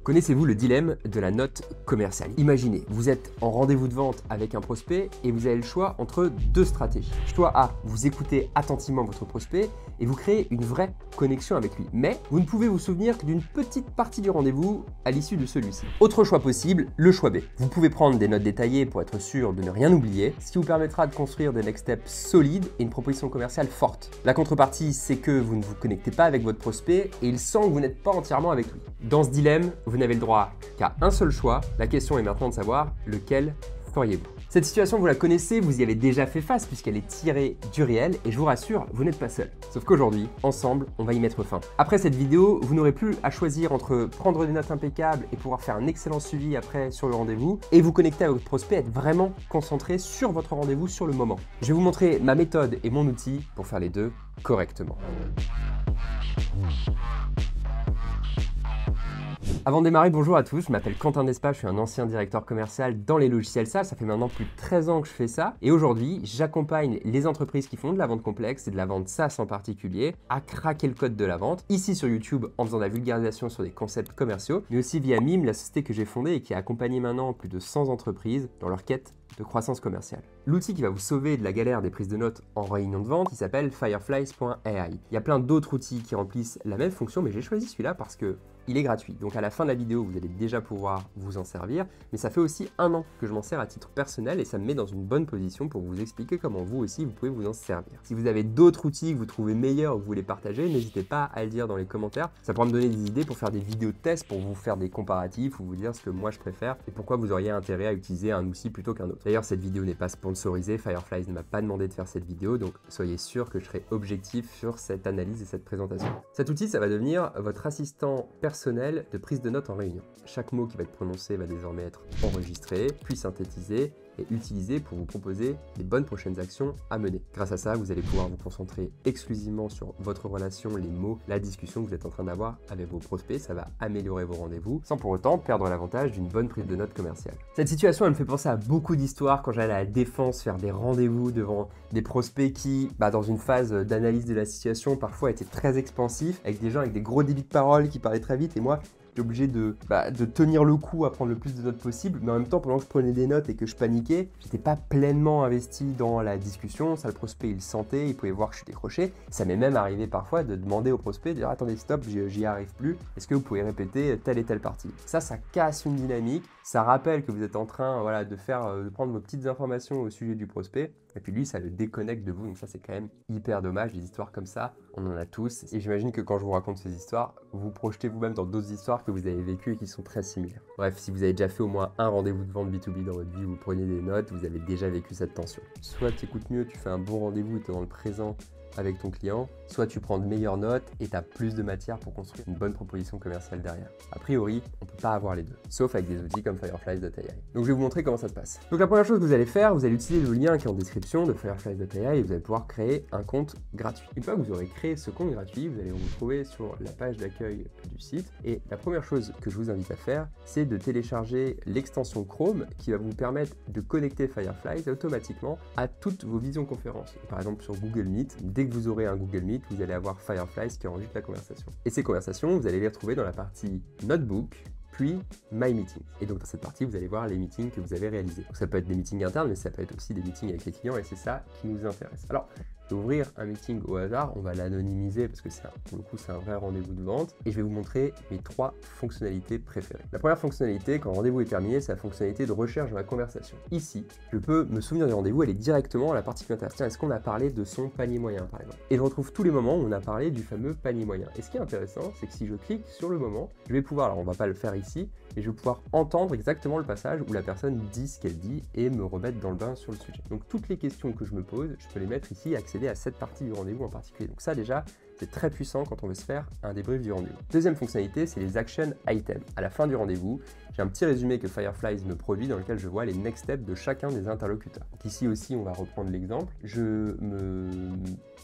Connaissez-vous le dilemme de la note commerciale? Imaginez, vous êtes en rendez-vous de vente avec un prospect et vous avez le choix entre deux stratégies. Choix A, vous écoutez attentivement votre prospect et vous créez une vraie connexion avec lui. Mais vous ne pouvez vous souvenir que d'une petite partie du rendez-vous à l'issue de celui-ci. Autre choix possible, le choix B. Vous pouvez prendre des notes détaillées pour être sûr de ne rien oublier, ce qui vous permettra de construire des next steps solides et une proposition commerciale forte. La contrepartie, c'est que vous ne vous connectez pas avec votre prospect et il sent que vous n'êtes pas entièrement avec lui. Dans ce dilemme, vous n'avez le droit qu'à un seul choix. La question est maintenant de savoir lequel feriez-vous. Cette situation, vous la connaissez, vous y avez déjà fait face puisqu'elle est tirée du réel et je vous rassure, vous n'êtes pas seul. Sauf qu'aujourd'hui, ensemble, on va y mettre fin. Après cette vidéo, vous n'aurez plus à choisir entre prendre des notes impeccables et pouvoir faire un excellent suivi après sur le rendez-vous et vous connecter à votre prospect, être vraiment concentré sur votre rendez-vous sur le moment. Je vais vous montrer ma méthode et mon outil pour faire les deux correctement. Avant de démarrer, bonjour à tous, je m'appelle Quentin Despas, je suis un ancien directeur commercial dans les logiciels SaaS, ça fait maintenant plus de 13 ans que je fais ça et aujourd'hui j'accompagne les entreprises qui font de la vente complexe et de la vente SaaS en particulier à craquer le code de la vente, ici sur YouTube en faisant de la vulgarisation sur des concepts commerciaux, mais aussi via Mime, la société que j'ai fondée et qui a accompagné maintenant plus de 100 entreprises dans leur quête de croissance commerciale. L'outil qui va vous sauver de la galère des prises de notes en réunion de vente, il s'appelle Fireflies.ai. Il y a plein d'autres outils qui remplissent la même fonction, mais j'ai choisi celui-là parce que il est gratuit. Donc à la fin de la vidéo, vous allez déjà pouvoir vous en servir, mais ça fait aussi 1 an que je m'en sers à titre personnel et ça me met dans une bonne position pour vous expliquer comment vous aussi, vous pouvez vous en servir. Si vous avez d'autres outils que vous trouvez meilleurs ou que vous voulez partager, n'hésitez pas à le dire dans les commentaires. Ça pourra me donner des idées pour faire des vidéos de tests, pour vous faire des comparatifs ou vous dire ce que moi je préfère et pourquoi vous auriez intérêt à utiliser un outil plutôt qu'un autre. D'ailleurs, cette vidéo n'est pas sponsorisée, Fireflies ne m'a pas demandé de faire cette vidéo, donc soyez sûr que je serai objectif sur cette analyse et cette présentation. Cet outil, ça va devenir votre assistant personnel de prise de notes en réunion. Chaque mot qui va être prononcé va désormais être enregistré, puis synthétisé et utilisé pour vous proposer les bonnes prochaines actions à mener. Grâce à ça, vous allez pouvoir vous concentrer exclusivement sur votre relation, les mots, la discussion que vous êtes en train d'avoir avec vos prospects. Ça va améliorer vos rendez-vous sans pour autant perdre l'avantage d'une bonne prise de notes commerciale. Cette situation, elle me fait penser à beaucoup d'histoires quand j'allais à la défense faire des rendez-vous devant des prospects qui, dans une phase d'analyse de la situation, parfois étaient très expansifs, avec des gens avec des gros débits de parole qui parlaient très vite et moi, obligé de tenir le coup à prendre le plus de notes possible, mais en même temps pendant que je prenais des notes et que je paniquais, j'étais pas pleinement investi dans la discussion. Ça, le prospect il le sentait, il pouvait voir que je suis décroché. Ça m'est même arrivé parfois de demander au prospect, de dire attendez stop, j'y arrive plus, est-ce que vous pouvez répéter telle et telle partie? Ça casse une dynamique, ça rappelle que vous êtes en train de prendre vos petites informations au sujet du prospect, et puis lui ça le déconnecte de vous, donc ça c'est quand même hyper dommage. Des histoires comme ça, on en a tous, et j'imagine que quand je vous raconte ces histoires, vous projetez vous-même dans d'autres histoires que vous avez vécues et qui sont très similaires. Bref, si vous avez déjà fait au moins un rendez-vous de vente B2B dans votre vie, vous prenez des notes, vous avez déjà vécu cette tension. Soit tu écoutes mieux, tu fais un bon rendez-vous et tu es dans le présent avec ton client, soit tu prends de meilleures notes et tu as plus de matière pour construire une bonne proposition commerciale derrière. A priori, on ne peut pas avoir les deux, sauf avec des outils comme Fireflies.ai. Donc je vais vous montrer comment ça se passe. Donc la première chose que vous allez faire, vous allez utiliser le lien qui est en description de Fireflies.ai et vous allez pouvoir créer un compte gratuit. Une fois que vous aurez créé ce compte gratuit, vous allez vous retrouver sur la page d'accueil du site et la première chose que je vous invite à faire, c'est de télécharger l'extension Chrome qui va vous permettre de connecter Fireflies automatiquement à toutes vos visioconférences. Par exemple sur Google Meet, dès que vous aurez un Google Meet, vous allez avoir Fireflies qui enregistre la conversation. Et ces conversations, vous allez les retrouver dans la partie Notebook, puis My Meeting. Et donc dans cette partie, vous allez voir les meetings que vous avez réalisés. Donc ça peut être des meetings internes, mais ça peut être aussi des meetings avec les clients et c'est ça qui nous intéresse. Alors, je vais ouvrir un meeting au hasard, on va l'anonymiser parce que pour le coup c'est un vrai rendez-vous de vente et je vais vous montrer mes 3 fonctionnalités préférées. La première fonctionnalité, quand le rendez-vous est terminé, c'est la fonctionnalité de recherche dans la conversation. Ici, je peux me souvenir du rendez-vous, elle est directement à la partie qui m'intéresse. Tiens, est-ce qu'on a parlé de son panier moyen par exemple? Et je retrouve tous les moments où on a parlé du fameux panier moyen. Et ce qui est intéressant, c'est que si je clique sur le moment, je vais pouvoir, alors on va pas le faire ici, mais je vais pouvoir entendre exactement le passage où la personne dit ce qu'elle dit et me remettre dans le bain sur le sujet. Donc toutes les questions que je me pose, je peux les mettre ici et accéder à cette partie du rendez-vous en particulier. Donc ça déjà, c'est très puissant quand on veut se faire un débrief du rendez-vous. Deuxième fonctionnalité, c'est les action items. À la fin du rendez-vous, j'ai un petit résumé que Fireflies me produit dans lequel je vois les next steps de chacun des interlocuteurs. Donc ici aussi, on va reprendre l'exemple. Je me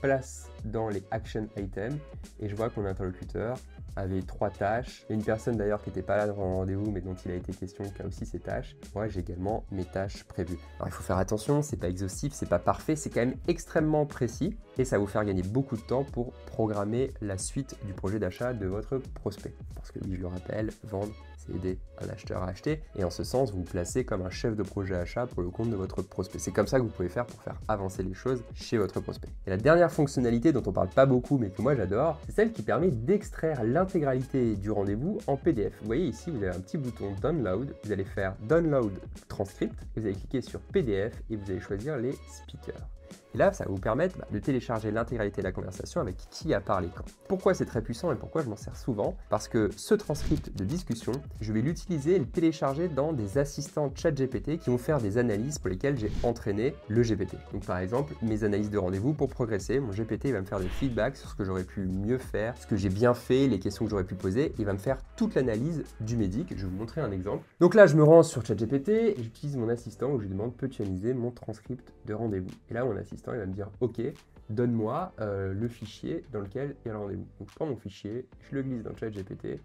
place dans les action items et je vois que mon interlocuteur avait 3 tâches. Il y a une personne d'ailleurs qui n'était pas là dans le rendez-vous mais dont il a été question qui a aussi ses tâches. Moi j'ai également mes tâches prévues. Alors il faut faire attention, c'est pas exhaustif, c'est pas parfait, c'est quand même extrêmement précis et ça va vous faire gagner beaucoup de temps pour programmer la suite du projet d'achat de votre prospect. Parce que oui, je le rappelle, vendre c'est aider un acheteur à acheter. Et en ce sens, vous vous placez comme un chef de projet achat pour le compte de votre prospect. C'est comme ça que vous pouvez faire pour faire avancer les choses chez votre prospect. Et la dernière fonctionnalité dont on parle pas beaucoup, mais que moi j'adore, c'est celle qui permet d'extraire l'intégralité du rendez-vous en PDF. Vous voyez ici, vous avez un petit bouton Download. Vous allez faire Download Transcript. Vous allez cliquer sur PDF et vous allez choisir les speakers. Et là, ça va vous permettre de télécharger l'intégralité de la conversation avec qui a parlé quand. Pourquoi c'est très puissant et pourquoi je m'en sers souvent? Parce que ce transcript de discussion, je vais l'utiliser et le télécharger dans des assistants ChatGPT qui vont faire des analyses pour lesquelles j'ai entraîné le GPT. Donc par exemple, mes analyses de rendez-vous pour progresser, mon GPT va me faire des feedbacks sur ce que j'aurais pu mieux faire, ce que j'ai bien fait, les questions que j'aurais pu poser. Il va me faire toute l'analyse du médic. Je vais vous montrer un exemple. Donc là, je me rends sur ChatGPT et j'utilise mon assistant où je lui demande peux-tu analyser mon transcript de rendez-vous. Et là, mon assistant il va me dire ok, donne-moi le fichier dans lequel il y a le rendez-vous. Donc je prends mon fichier, je le glisse dans ChatGPT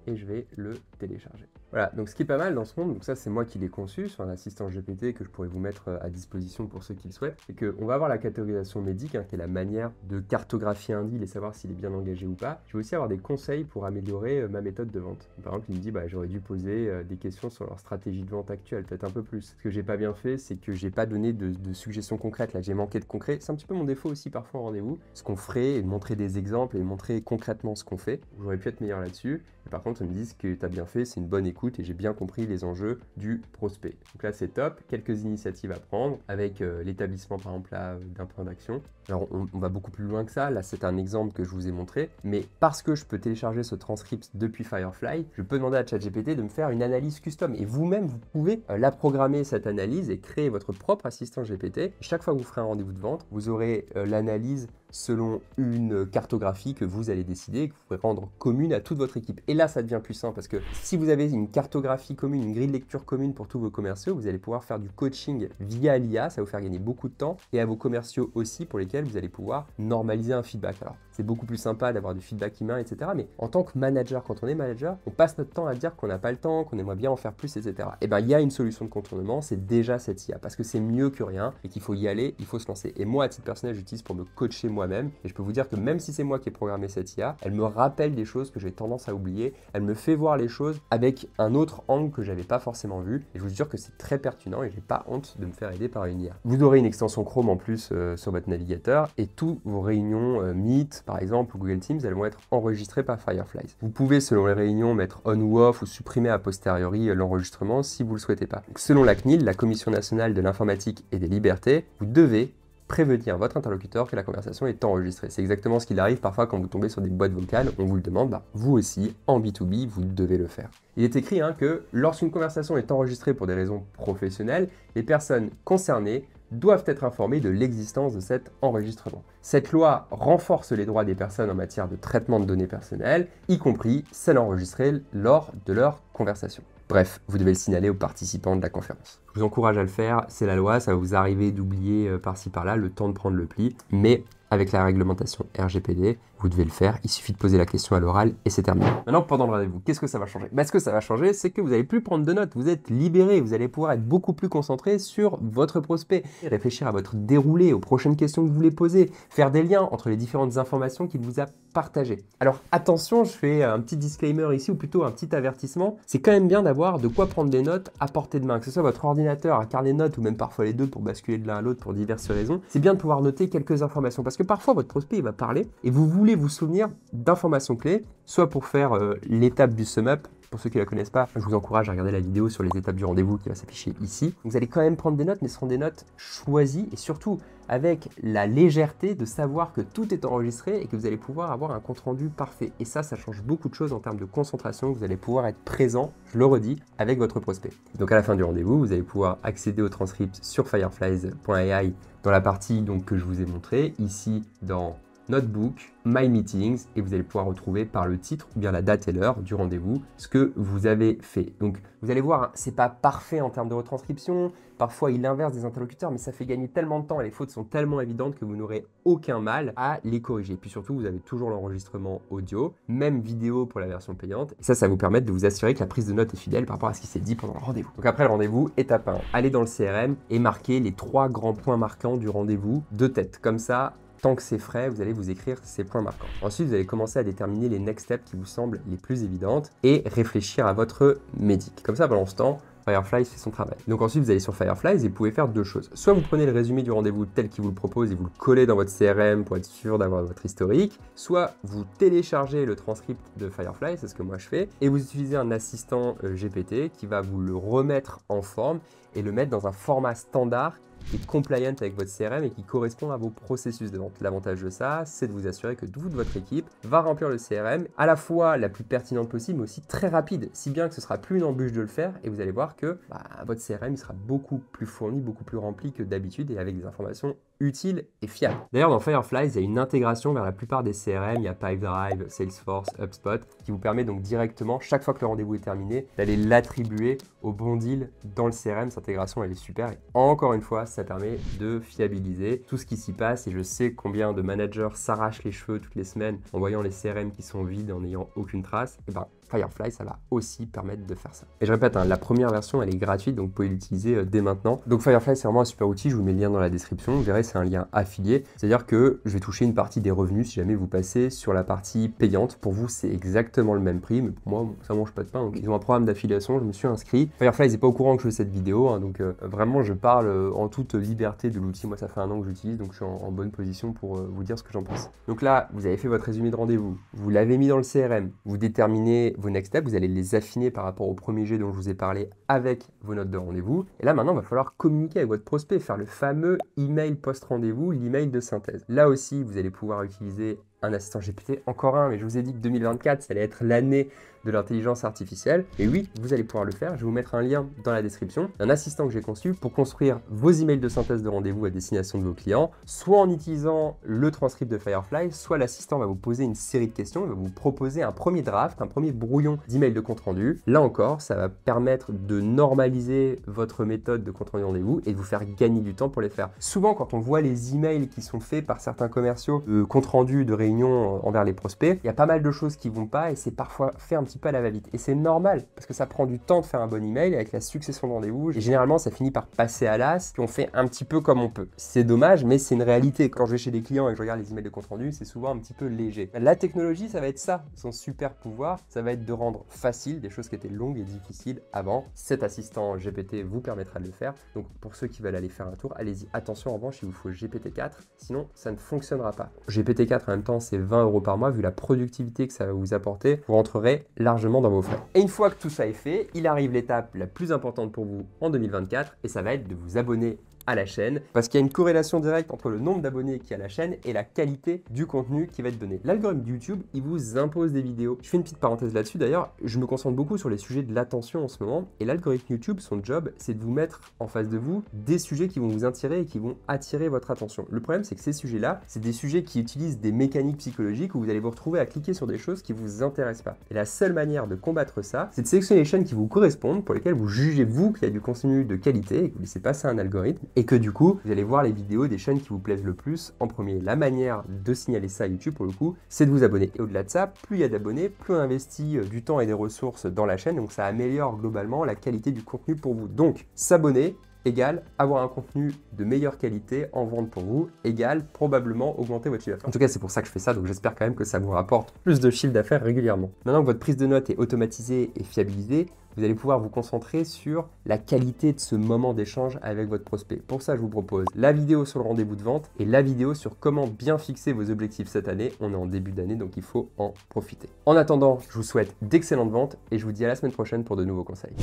et je vais le télécharger. Voilà, donc ce qui est pas mal dans ce monde, donc ça c'est moi qui l'ai conçu sur un assistant GPT que je pourrais vous mettre à disposition pour ceux qui le souhaitent, c'est qu'on va avoir la catégorisation médic, qui est la manière de cartographier un deal et savoir s'il est bien engagé ou pas. Je vais aussi avoir des conseils pour améliorer ma méthode de vente. Par exemple, il me dit j'aurais dû poser des questions sur leur stratégie de vente actuelle, peut-être un peu plus. Ce que j'ai pas bien fait, c'est que j'ai pas donné de suggestions concrètes, là j'ai manqué de concret. C'est un petit peu mon défaut aussi parfois en rendez-vous, ce qu'on ferait et de montrer des exemples et de montrer concrètement ce qu'on fait. J'aurais pu être meilleur là-dessus. Et par contre, ils me disent que tu as bien fait, c'est une bonne écoute et j'ai bien compris les enjeux du prospect. Donc là, c'est top. Quelques initiatives à prendre avec l'établissement, par exemple, d'un plan d'action. Alors, on va beaucoup plus loin que ça. Là, c'est un exemple que je vous ai montré. Mais parce que je peux télécharger ce transcript depuis Firefly, je peux demander à ChatGPT de me faire une analyse custom. Et vous-même, vous pouvez la programmer, cette analyse, et créer votre propre assistant GPT. Et chaque fois que vous ferez un rendez-vous de vente, vous aurez l'analyse selon une cartographie que vous allez décider, que vous pourrez rendre commune à toute votre équipe. Et là, ça devient puissant parce que si vous avez une cartographie commune, une grille de lecture commune pour tous vos commerciaux, vous allez pouvoir faire du coaching via l'IA, ça va vous faire gagner beaucoup de temps, et à vos commerciaux aussi pour lesquels vous allez pouvoir normaliser un feedback. Alors, c'est beaucoup plus sympa d'avoir du feedback humain, etc. Mais en tant que manager, quand on est manager, on passe notre temps à dire qu'on n'a pas le temps, qu'on aimerait bien en faire plus, etc. Et bien, il y a une solution de contournement, c'est déjà cette IA, parce que c'est mieux que rien et qu'il faut y aller, il faut se lancer. Et moi, à titre personnel, j'utilise pour me coacher moi-même. Et je peux vous dire que même si c'est moi qui ai programmé cette IA, elle me rappelle des choses que j'ai tendance à oublier. Elle me fait voir les choses avec un autre angle que j'avais pas forcément vu. Et je vous jure que c'est très pertinent et j'ai pas honte de me faire aider par une IA. Vous aurez une extension Chrome en plus sur votre navigateur et toutes vos réunions Meet, par exemple, ou Google Teams, elles vont être enregistrées par Firefly. Vous pouvez, selon les réunions, mettre on ou off ou supprimer a posteriori l'enregistrement si vous le souhaitez pas. Donc, selon la CNIL, la Commission nationale de l'informatique et des libertés, vous devez prévenir votre interlocuteur que la conversation est enregistrée. C'est exactement ce qu'il arrive parfois quand vous tombez sur des boîtes vocales, on vous le demande, vous aussi, en B2B, vous devez le faire. Il est écrit que lorsqu'une conversation est enregistrée pour des raisons professionnelles, les personnes concernées doivent être informées de l'existence de cet enregistrement. Cette loi renforce les droits des personnes en matière de traitement de données personnelles, y compris celles enregistrées lors de leur conversation. Bref, vous devez le signaler aux participants de la conférence. Je vous encourage à le faire, c'est la loi, ça va vous arriver d'oublier par-ci par-là le temps de prendre le pli, mais avec la réglementation RGPD, vous devez le faire, il suffit de poser la question à l'oral et c'est terminé. Maintenant, pendant le rendez-vous, qu'est-ce que ça va changer? Ce que ça va changer, c'est que vous n'allez plus prendre de notes, vous êtes libéré, vous allez pouvoir être beaucoup plus concentré sur votre prospect, réfléchir à votre déroulé, aux prochaines questions que vous voulez poser, faire des liens entre les différentes informations qu'il vous a partagées. Alors attention, je fais un petit disclaimer ici, ou plutôt un petit avertissement, c'est quand même bien d'avoir de quoi prendre des notes à portée de main, que ce soit votre ordinateur, un carnet de notes, ou même parfois les deux pour basculer de l'un à l'autre pour diverses raisons. C'est bien de pouvoir noter quelques informations, parce que parfois votre prospect il va parler, et vous voulez vous souvenir d'informations clés, soit pour faire l'étape du sum-up. Pour ceux qui ne la connaissent pas, je vous encourage à regarder la vidéo sur les étapes du rendez-vous qui va s'afficher ici. Vous allez quand même prendre des notes, mais ce seront des notes choisies et surtout avec la légèreté de savoir que tout est enregistré et que vous allez pouvoir avoir un compte-rendu parfait. Et ça change beaucoup de choses en termes de concentration. Vous allez pouvoir être présent, je le redis, avec votre prospect. Donc à la fin du rendez-vous, vous allez pouvoir accéder au transcript sur fireflies.ai dans la partie que je vous ai montrée, ici dans Notebook, My Meetings, et vous allez pouvoir retrouver par le titre ou bien la date et l'heure du rendez-vous ce que vous avez fait. Donc vous allez voir, c'est pas parfait en termes de retranscription, parfois il inverse des interlocuteurs, mais ça fait gagner tellement de temps et les fautes sont tellement évidentes que vous n'aurez aucun mal à les corriger. Puis surtout, vous avez toujours l'enregistrement audio, même vidéo pour la version payante, et ça vous permet de vous assurer que la prise de notes est fidèle par rapport à ce qui s'est dit pendant le rendez-vous. Donc après le rendez-vous, étape 1, allez dans le CRM et marquez les 3 grands points marquants du rendez-vous de tête. Comme ça, tant que c'est frais, vous allez vous écrire ces points marquants. Ensuite, vous allez commencer à déterminer les next steps qui vous semblent les plus évidentes et réfléchir à votre médic. Comme ça, pendant ce temps, Fireflies fait son travail. Donc ensuite, vous allez sur Fireflies et vous pouvez faire deux choses. Soit vous prenez le résumé du rendez-vous tel qu'il vous le propose et vous le collez dans votre CRM pour être sûr d'avoir votre historique, soit vous téléchargez le transcript de Fireflies, c'est ce que moi je fais, et vous utilisez un assistant GPT qui va vous le remettre en forme et le mettre dans un format standard qui est compliant avec votre CRM et qui correspond à vos processus de vente. L'avantage de ça, c'est de vous assurer que toute votre équipe va remplir le CRM à la fois la plus pertinente possible, mais aussi très rapide, si bien que ce sera plus une embûche de le faire et vous allez voir que votre CRM il sera beaucoup plus fourni, beaucoup plus rempli que d'habitude et avec des informations utiles et fiables. D'ailleurs, dans Fireflies, il y a une intégration vers la plupart des CRM, il y a Pipedrive, Salesforce, HubSpot, qui vous permet donc directement, chaque fois que le rendez-vous est terminé, d'aller l'attribuer au bon deal dans le CRM. Cette intégration, elle est super et encore une fois, ça permet de fiabiliser tout ce qui s'y passe et je sais combien de managers s'arrachent les cheveux toutes les semaines en voyant les CRM qui sont vides, en n'ayant aucune trace. Et Firefly, ça va aussi permettre de faire ça. Et je répète, la première version, elle est gratuite, donc vous pouvez l'utiliser dès maintenant. Donc Firefly, c'est vraiment un super outil, je vous mets le lien dans la description. Vous verrez, c'est un lien affilié, c'est-à-dire que je vais toucher une partie des revenus si jamais vous passez sur la partie payante. Pour vous, c'est exactement le même prix, mais pour moi, ça mange pas de pain. Donc, ils ont un programme d'affiliation, je me suis inscrit. Firefly n'est pas au courant que je fais cette vidéo, donc vraiment, je parle en toute liberté de l'outil. Moi, ça fait 1 an que j'utilise, donc je suis en bonne position pour vous dire ce que j'en pense. Donc là, vous avez fait votre résumé de rendez-vous, vous l'avez mis dans le CRM, vous déterminez vos next steps, vous allez les affiner par rapport au premier jet dont je vous ai parlé avec vos notes de rendez-vous. Et là, maintenant, il va falloir communiquer avec votre prospect, faire le fameux email post-rendez-vous, l'email de synthèse. Là aussi, vous allez pouvoir utiliser un assistant GPT, encore un, mais je vous ai dit que 2024, ça allait être l'année de l'intelligence artificielle. Et oui, vous allez pouvoir le faire. Je vais vous mettre un lien dans la description. Un assistant que j'ai conçu pour construire vos emails de synthèse de rendez-vous à destination de vos clients, soit en utilisant le transcript de Firefly, soit l'assistant va vous poser une série de questions, il va vous proposer un premier draft, un premier brouillon d'email de compte rendu. Là encore, ça va permettre de normaliser votre méthode de compte rendu rendez-vous et de vous faire gagner du temps pour les faire. Souvent, quand on voit les emails qui sont faits par certains commerciaux de compte rendu de réunion envers les prospects, il y a pas mal de choses qui vont pas et c'est parfois fait un petit peu à la va-vite. Et c'est normal parce que ça prend du temps de faire un bon email avec la succession de rendez-vous et généralement ça finit par passer à l'as puis on fait un petit peu comme on peut. C'est dommage mais c'est une réalité. Quand je vais chez des clients et que je regarde les emails de compte rendu, c'est souvent un petit peu léger. La technologie, ça va être ça. Son super pouvoir, ça va être de rendre facile des choses qui étaient longues et difficiles avant. Cet assistant GPT vous permettra de le faire. Donc pour ceux qui veulent aller faire un tour, allez-y. Attention en revanche, il vous faut GPT-4, sinon ça ne fonctionnera pas. GPT-4 en même temps, c'est 20 € par mois, vu la productivité que ça va vous apporter, vous rentrerez largement dans vos frais. Et une fois que tout ça est fait, il arrive l'étape la plus importante pour vous en 2024 et ça va être de vous abonner à la chaîne parce qu'il y a une corrélation directe entre le nombre d'abonnés qu'il y a à la chaîne et la qualité du contenu qui va être donné. L'algorithme de YouTube, il vous impose des vidéos. Je fais une petite parenthèse là-dessus d'ailleurs, je me concentre beaucoup sur les sujets de l'attention en ce moment et l'algorithme YouTube, son job, c'est de vous mettre en face de vous des sujets qui vont vous attirer et qui vont attirer votre attention. Le problème, c'est que ces sujets-là, c'est des sujets qui utilisent des mécaniques psychologiques où vous allez vous retrouver à cliquer sur des choses qui vous intéressent pas. Et la seule manière de combattre ça, c'est de sélectionner les chaînes qui vous correspondent, pour lesquelles vous jugez vous qu'il y a du contenu de qualité et que vous laissez passer à un algorithme et que du coup, vous allez voir les vidéos des chaînes qui vous plaisent le plus en premier. La manière de signaler ça à YouTube, pour le coup, c'est de vous abonner. Et au-delà de ça, plus il y a d'abonnés, plus on investit du temps et des ressources dans la chaîne, donc ça améliore globalement la qualité du contenu pour vous. Donc, s'abonner égale avoir un contenu de meilleure qualité en vente pour vous, égale probablement augmenter votre chiffre d'affaires. En tout cas, c'est pour ça que je fais ça, donc j'espère quand même que ça vous rapporte plus de chiffre d'affaires régulièrement. Maintenant que votre prise de notes est automatisée et fiabilisée, vous allez pouvoir vous concentrer sur la qualité de ce moment d'échange avec votre prospect. Pour ça, je vous propose la vidéo sur le rendez-vous de vente et la vidéo sur comment bien fixer vos objectifs cette année. On est en début d'année, donc il faut en profiter. En attendant, je vous souhaite d'excellentes ventes et je vous dis à la semaine prochaine pour de nouveaux conseils.